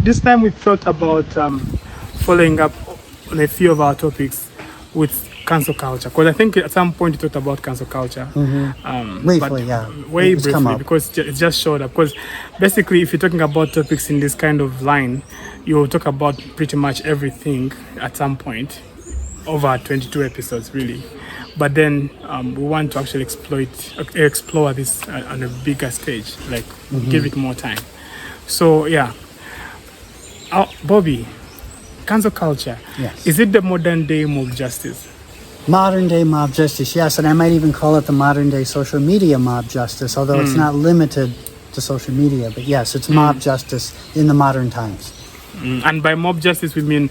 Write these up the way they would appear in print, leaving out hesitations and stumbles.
this time we thought about following up on a few of our topics with cancel culture, because I think at some point you talked about cancel culture. Briefly, yeah. Way It's come briefly, up. because it just showed up. Because basically, if you're talking about topics in this kind of line, you will talk about pretty much everything at some point over 22 episodes, really. But then we want to actually explore this on a bigger stage, like give it more time. So yeah, Bobby, cancel culture. Yes. Is it the modern day mob justice? Modern day mob justice, yes, and I might even call it the modern day social media mob justice, although it's not limited to social media. But yes, it's mob justice in the modern times. And by mob justice, we mean,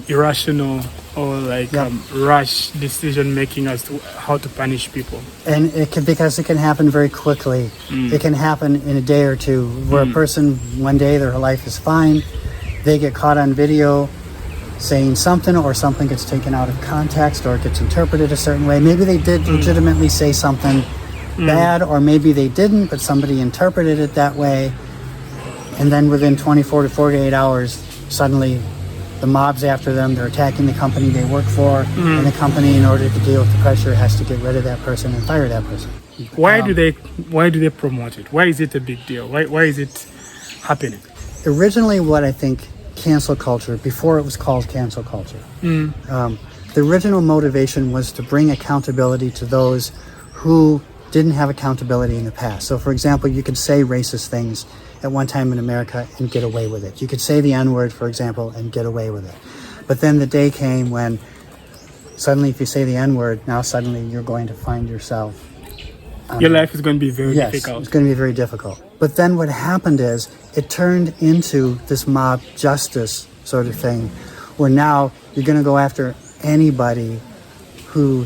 irrational or like rash decision making as to how to punish people. And because it can happen very quickly. It can happen in a day or two, where a person, one day their life is fine, they get caught on video saying something, or something gets taken out of context, or it gets interpreted a certain way. Maybe they did legitimately say something bad, or maybe they didn't, but somebody interpreted it that way. And then within 24 to 48 hours, suddenly the mob's after them. They're attacking the company they work for, and the company, in order to deal with the pressure, has to get rid of that person and fire that person. Why do they promote it? Why is it a big deal? Why is it happening? Originally, what I think cancel culture, before it was called cancel culture, the original motivation was to bring accountability to those who didn't have accountability in the past. So, for example, you could say racist things at one time in America and get away with it. You could say the N-word, for example, and get away with it. But then the day came when suddenly, if you say the N-word, now suddenly you're going to find yourself... Your life is going to be very difficult. It's going to be very difficult. But then what happened is it turned into this mob justice sort of thing, where now you're going to go after anybody who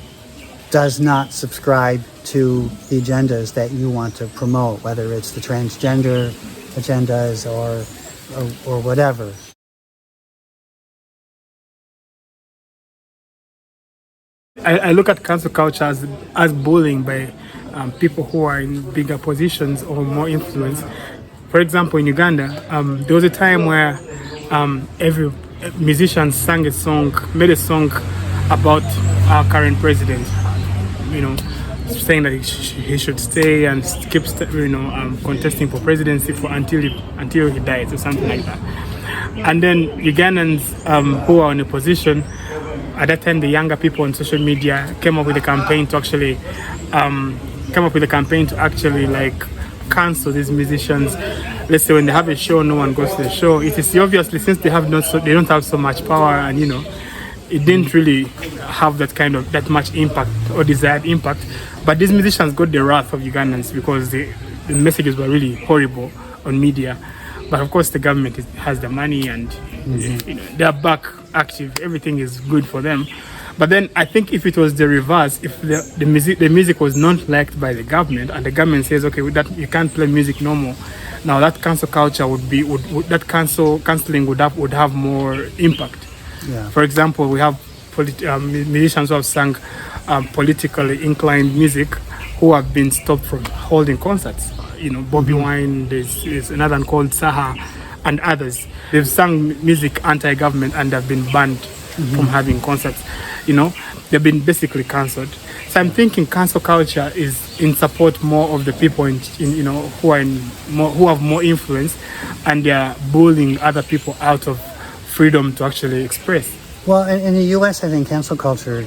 does not subscribe to the agendas that you want to promote, whether it's the transgender agendas or whatever. I look at cancel culture as bullying by people who are in bigger positions or more influence. For example, in Uganda, there was a time where every musician made a song about our current president, saying that he should stay and keep contesting for presidency until he dies or something like that. And then Ugandans who are in a position at that time, the younger people on social media came up with a campaign to actually like cancel these musicians. Let's say when they have a show, no one goes to the show. It is obviously, since they don't have so much power, and it didn't really have that much impact or desired impact. But these musicians got the wrath of Ugandans because the messages were really horrible on media. But of course, the government has the money, and they're back active. Everything is good for them. But then I think if it was the reverse, if the music was not liked by the government, and the government says, okay, that you can't play music no more, now that cancel culture canceling would have more impact. Yeah. For example, we have musicians who have sung politically inclined music who have been stopped from holding concerts. Bobby Wine, there's another one called Saha, and others. They've sung music anti-government and have been banned from having concerts. They've been basically cancelled. So I'm thinking cancel culture is in support more of the people who have more influence, and they're bullying other people out of freedom to actually express. Well, in the U.S., I think cancel culture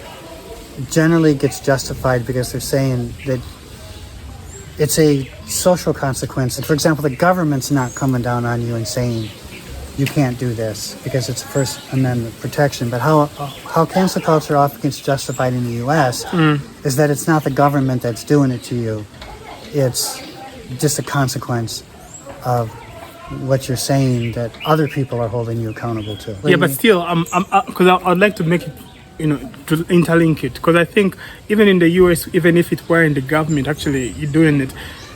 generally gets justified because they're saying that it's a social consequence. For example, the government's not coming down on you and saying you can't do this because it's First Amendment protection. But how cancel culture often gets justified in the U.S. is that it's not the government that's doing it to you. It's just a consequence of what you're saying that other people are holding you accountable to. Yeah, but still, because I'd like to make it, to interlink it, because I think even in the US, even if it were in the government actually you're doing it,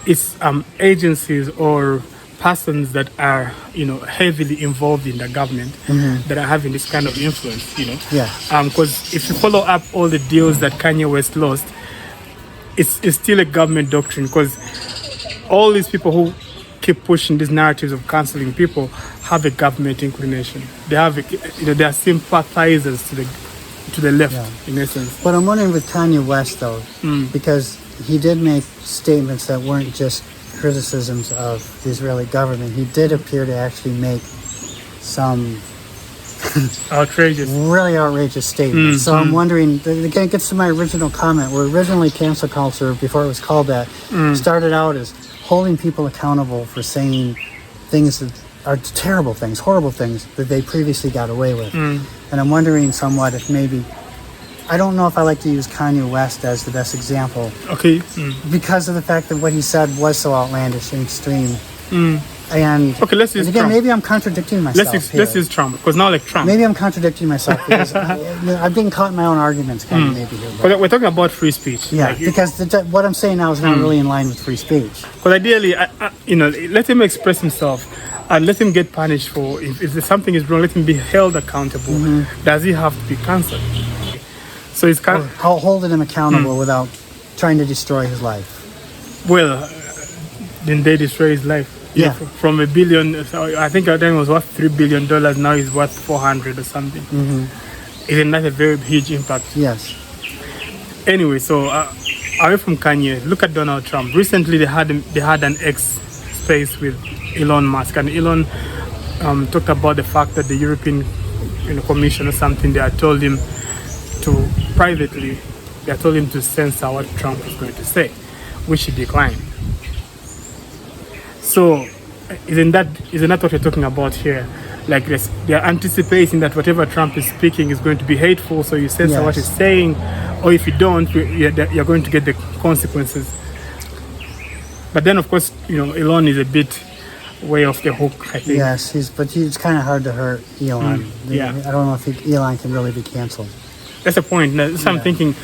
it's agencies or persons that are heavily involved in the government that are having this kind of influence. Yeah. Because if you follow up all the deals that Kanye West lost, it's still a government doctrine, because all these people who keep pushing these narratives of canceling people have a government inclination. They have, they are sympathizers to the left, in essence. But I'm wondering with Kanye West, though, because he did make statements that weren't just criticisms of the Israeli government. He did appear to actually make some outrageous, really outrageous statements. So I'm wondering, again, it gets to my original comment, where originally cancel culture, before it was called that, started out as holding people accountable for saying things that are terrible things, horrible things that they previously got away with. And I'm wondering somewhat if maybe, I don't know if I like to use Kanye West as the best example. Okay. Because of the fact that what he said was so outlandish and extreme. And okay, let's use again, Trump. maybe I'm contradicting myself. Let's use Trump, because now, like Trump. Maybe I'm contradicting myself because I'm getting caught in my own arguments, kind of maybe here. But we're talking about free speech. Yeah, like, because what I'm saying now is not really in line with free speech. Because ideally, let him express himself and let him get punished for if something is wrong. Let him be held accountable. Does he have to be cancelled? So it's kind of holding him accountable without trying to destroy his life. Well, didn't they destroy his life? Yeah. From $1 billion, I think at the time it was worth $3 billion. Now he's worth 400 or something. Isn't that a very huge impact? Yes. Anyway, so away from Kanye, look at Donald Trump. Recently, they had an X space with Elon Musk, and Elon talked about the fact that the European Commission or something, they had told him to privately, they told him to censor what Trump was going to say, which he declined. So, isn't that what we're talking about here? Like this, they're anticipating that whatever Trump is speaking is going to be hateful, so you censor what he's saying, or if you don't, you're going to get the consequences. But then, of course, Elon is a bit way off the hook, I think. Yes, but he's kind of hard to hurt, Elon. I don't know if Elon can really be canceled. That's the point. So I'm thinking,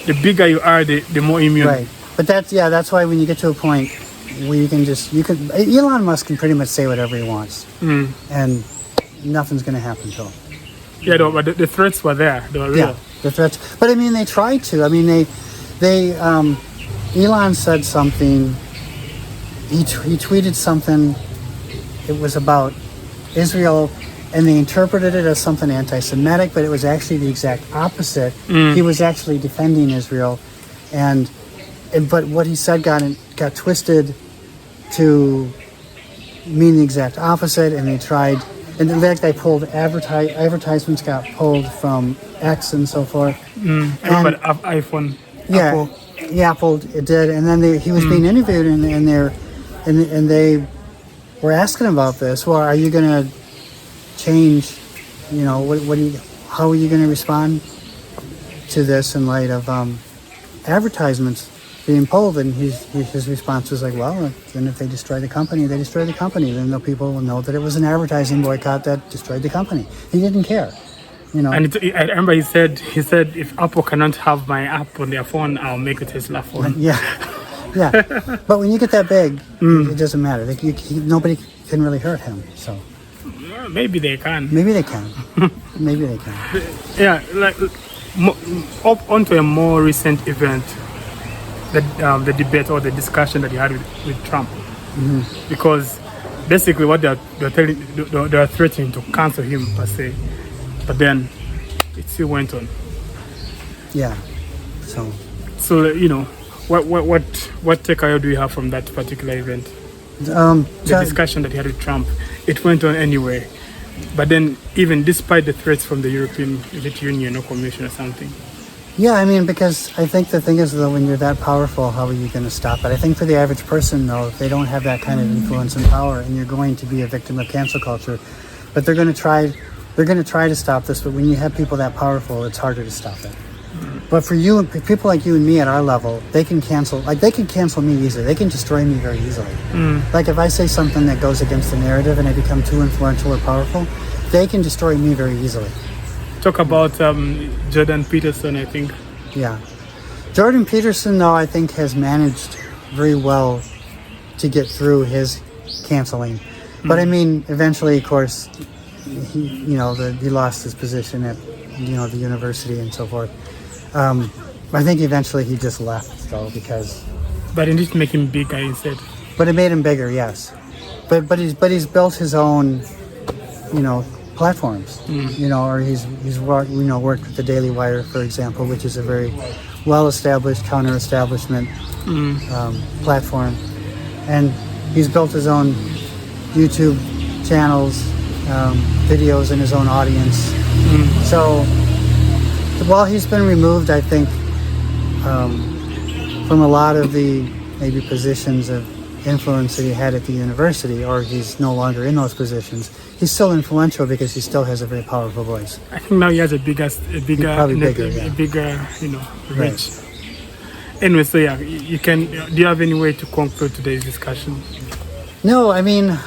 the bigger you are, the more immune. Right, but that's why when you get to a point where Elon Musk can pretty much say whatever he wants, and nothing's going to happen to him. Yeah, but the threats were there. They were real. Yeah, the threats. But I mean, they tried to. I mean, they Elon said something. He tweeted something. It was about Israel, and they interpreted it as something anti-Semitic, but it was actually the exact opposite. He was actually defending Israel, but what he said got twisted to mean the exact opposite, and they tried. And in fact, they pulled advertisements got pulled from X and so forth. But iPhone. Yeah, Apple it did, and then he was being interviewed, and they were asking about this. Well, are you going to change? How are you going to respond to this in light of advertisements being pulled? And his response was like, well, then if they destroy the company, they destroy the company. Then the people will know that it was an advertising boycott that destroyed the company. He didn't care, And I remember he said, if Apple cannot have my app on their phone, I'll make a Tesla phone. Yeah. But when you get that big, it doesn't matter. Nobody can really hurt him. So maybe they can. Maybe they can. Yeah, like up onto a more recent event. The debate or the discussion that he had with Trump, because basically what they are threatening to cancel him per se, but then it still went on. Yeah. So what takeaway do you have from that particular event? The discussion that he had with Trump, it went on anyway, but then even despite the threats from the European Union or Commission or something. Yeah, I mean, because I think the thing is, though, when you're that powerful, how are you going to stop it? I think for the average person, though, if they don't have that kind of influence and power, and you're going to be a victim of cancel culture, but they're going to try to stop this. But when you have people that powerful, it's harder to stop it. But for you, people like you and me at our level, they can cancel me easily. They can destroy me very easily. Like if I say something that goes against the narrative and I become too influential or powerful, they can destroy me very easily. Talk about Jordan Peterson, I think. Yeah. Jordan Peterson, though, I think has managed very well to get through his canceling. But I mean, eventually, of course, he lost his position at, the university and so forth. I think eventually he just left, though, because... But it didn't make him bigger instead. But it made him bigger, yes. But he's built his own, platforms. Or he's worked with the Daily Wire, for example, which is a very well-established counter-establishment platform, and he's built his own YouTube channels, videos in his own audience. So while he's been removed, I think, from a lot of the maybe positions of influence that he had at the university, or he's no longer in those positions, he's still influential because he still has a very powerful voice. I think now he has a bigger, Probably bigger, reach. Right. Anyway, so yeah, you can. Do you have any way to conclude today's discussion? No, I mean,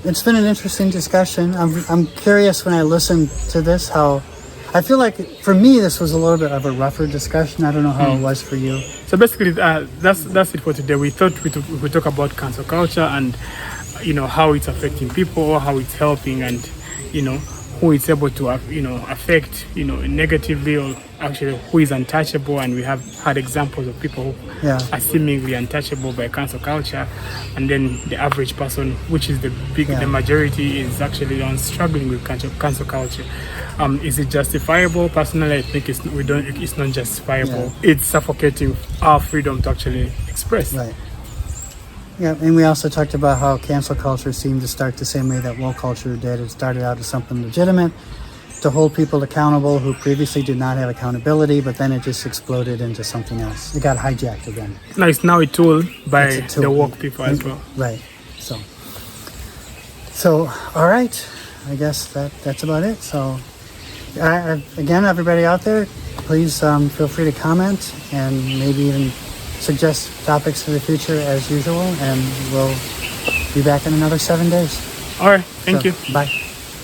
it's been an interesting discussion. I'm curious when I listen to this how I feel like for me this was a little bit of a rougher discussion. I don't know how it was for you. So basically, that's it for today. We thought we would talk about cancel culture and how it's affecting people, or how it's helping, and who it's able to affect negatively, or actually who is untouchable. And we have had examples of people who are seemingly untouchable by cancel culture, and then the average person, which is the majority, is actually struggling with cancel culture. Is it justifiable? Personally, I think it's not justifiable. It's suffocating our freedom to actually express. Right. Yeah, and we also talked about how cancel culture seemed to start the same way that woke culture did. It started out as something legitimate to hold people accountable who previously did not have accountability, but then it just exploded into something else. It got hijacked again. Now it's now a tool by the woke people as well. Right. So all right. I guess that's about it. So again, everybody out there, please feel free to comment and maybe even suggest topics for the future as usual, and we'll be back in another 7 days. All right. Thank you. Bye.